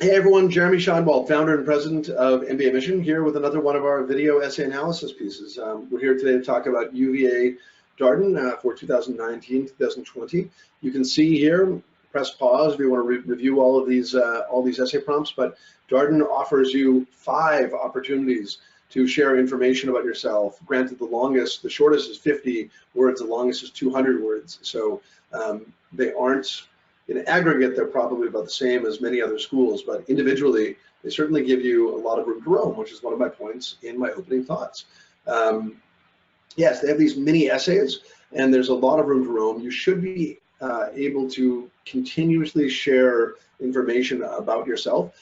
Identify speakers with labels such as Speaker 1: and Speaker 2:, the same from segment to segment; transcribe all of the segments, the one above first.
Speaker 1: Hey everyone, Jeremy Shinewald, founder and president of mbaMission, here with another one of our video essay analysis pieces. We're here today to talk about UVA Darden for 2019-2020. You can see here, press pause if you want to review all these essay prompts, but Darden offers you 5 opportunities to share information about yourself. Granted, the shortest is 50 words, the longest is 200 words. So they aren't, in aggregate, they're probably about the same as many other schools, but individually, they certainly give you a lot of room to roam, which is one of my points in my opening thoughts. Yes, they have these mini essays, and there's a lot of room to roam. You should be able to continuously share information about yourself.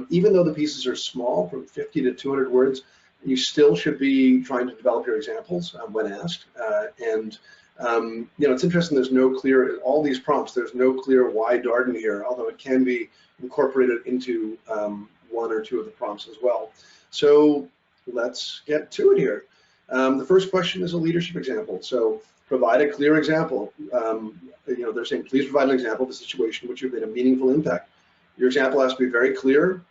Speaker 1: Even though the pieces are small, from 50 to 200 words, you still should be trying to develop your examples when asked. You know, it's interesting, there's no clear, all these prompts, there's no clear why Darden here, although it can be incorporated into 1 or 2 of the prompts as well. So let's get to it here. The first question is a leadership example. So provide a clear example. You know, they're saying, please provide an example of a situation in which you've made a meaningful impact. Your example has to be very clear.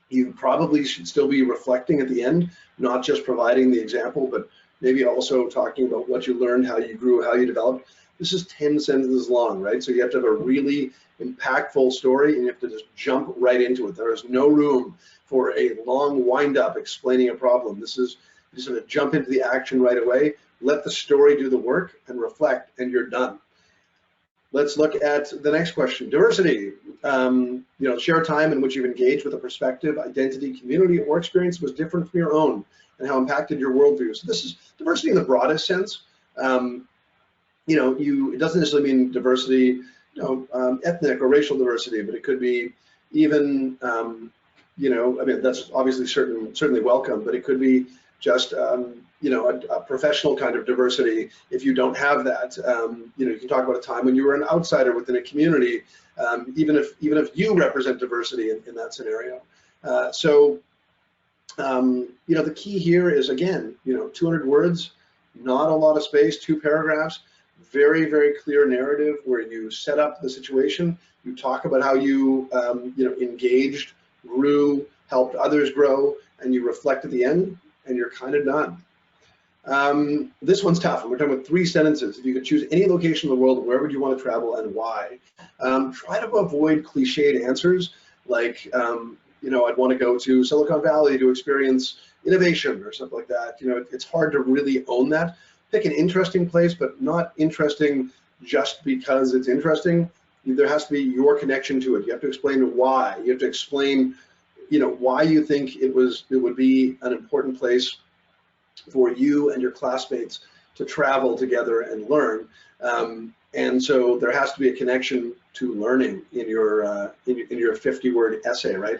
Speaker 1: You probably should still be reflecting at the end, not just providing the example, but maybe also talking about what you learned, how you grew, how you developed. This is 10 sentences long, right? So you have to have a really impactful story and you have to just jump right into it. There is no room for a long wind up explaining a problem. This is just going to jump into the action right away, let the story do the work and reflect, and you're done. Let's look at the next question. Diversity. You know, share a time in which you've engaged with a perspective, identity, community, or experience was different from your own, and how impacted your worldview. So this is diversity in the broadest sense. You know, it doesn't necessarily mean diversity, you know, ethnic or racial diversity, but it could be even, you know, I mean, that's obviously certainly welcome, but it could be just, you know, a professional kind of diversity. If you don't have that, you know, you can talk about a time when you were an outsider within a community, even if you represent diversity in that scenario. You know, the key here is, again, you know, 200 words, not a lot of space, 2 paragraphs, very, very clear narrative where you set up the situation, you talk about how you, you know, engaged, grew, helped others grow, and you reflect at the end, and you're kind of done. This one's tough, and we're talking about 3 sentences. If you could choose any location in the world, where would you want to travel and why? Try to avoid cliched answers like, you know, I'd want to go to Silicon Valley to experience innovation or something like that. You know, it's hard to really own that. Pick an interesting place, but not interesting just because it's interesting. There has to be your connection to it. You have to explain why. You have to explain, you know, why you think it would be an important place for you and your classmates to travel together and learn. And so there has to be a connection to learning in your 50-word essay, right?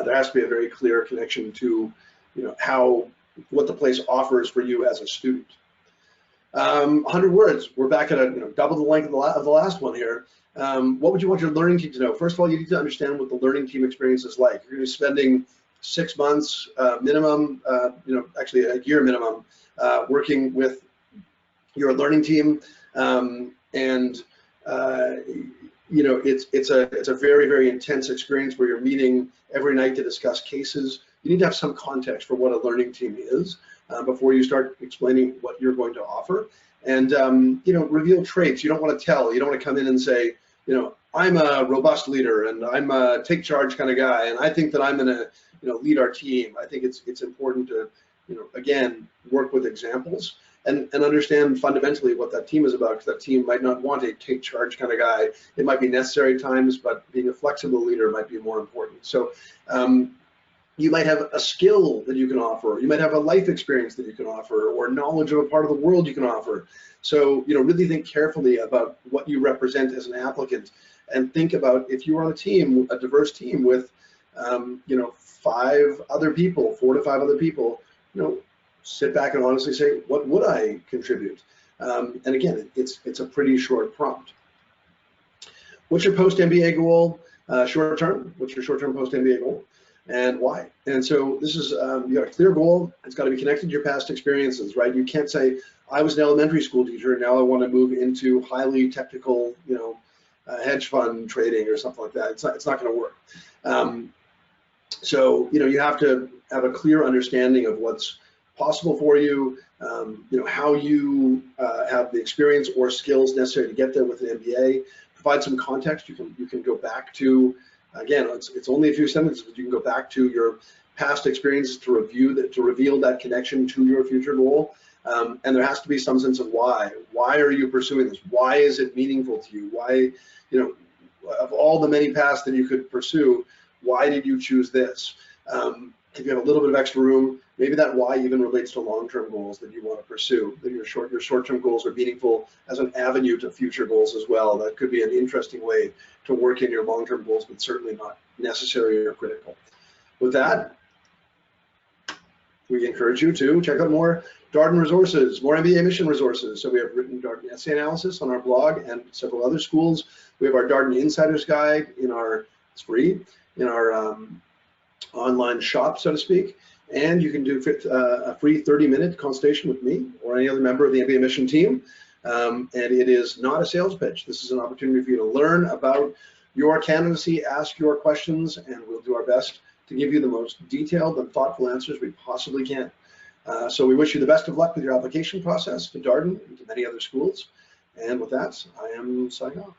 Speaker 1: There has to be a very clear connection to, you know, what the place offers for you as a student. 100 words. We're back at you know, double the length of the last one here. What would you want your learning team to know? First of all, you need to understand what the learning team experience is like. You're going to be spending 6 months minimum, you know, actually a year minimum, working with your learning team, and you know, it's a very, very intense experience where you're meeting every night to discuss cases. You need to have some context for what a learning team is before you start explaining what you're going to offer. And you know, reveal traits. You don't want to tell. You don't want to come in and say, you know, I'm a robust leader and I'm a take charge kind of guy, and I think that I'm going to, you know, lead our team. I think it's important to, you know, again, work with examples and understand fundamentally what that team is about, because that team might not want a take charge kind of guy. It might be necessary at times, but being a flexible leader might be more important. So you might have a skill that you can offer, you might have a life experience that you can offer, or knowledge of a part of the world you can offer. So, you know, really think carefully about what you represent as an applicant, and think about, if you were on a team, a diverse team with, you know, 5 other people, 4 to 5 other people, you know, sit back and honestly say, what would I contribute? And again, it's a pretty short prompt. What's your post-MBA goal? Short term. What's your short-term post-MBA goal? And why? And so this is, you got a clear goal. It's got to be connected to your past experiences, right? You can't say, I was an elementary school teacher, now I want to move into highly technical, you know, hedge fund trading or something like that. It's not going to work. So you have to have a clear understanding of what's possible for you. How you have the experience or skills necessary to get there with an MBA. Provide some context. You can go back to, again, it's only a few sentences, but you can go back to your past experiences to reveal that connection to your future goal. And there has to be some sense of why. Why are you pursuing this? Why is it meaningful to you? Why, of all the many paths that you could pursue, why did you choose this? If you have a little bit of extra room, maybe that why even relates to long-term goals that you want to pursue, that your short-term goals are meaningful as an avenue to future goals as well. That could be an interesting way to work in your long-term goals, but certainly not necessary or critical. With that, we encourage you to check out more Darden resources, more mbaMission resources. So we have written Darden essay analysis on our blog and several other schools. We have our Darden Insider's Guide it's free, in our online shop, so to speak. And you can do a free 30-minute consultation with me or any other member of the mbaMission team. And it is not a sales pitch. This is an opportunity for you to learn about your candidacy, ask your questions, and we'll do our best to give you the most detailed and thoughtful answers we possibly can. So we wish you the best of luck with your application process to Darden and to many other schools. And with that, I am signing off.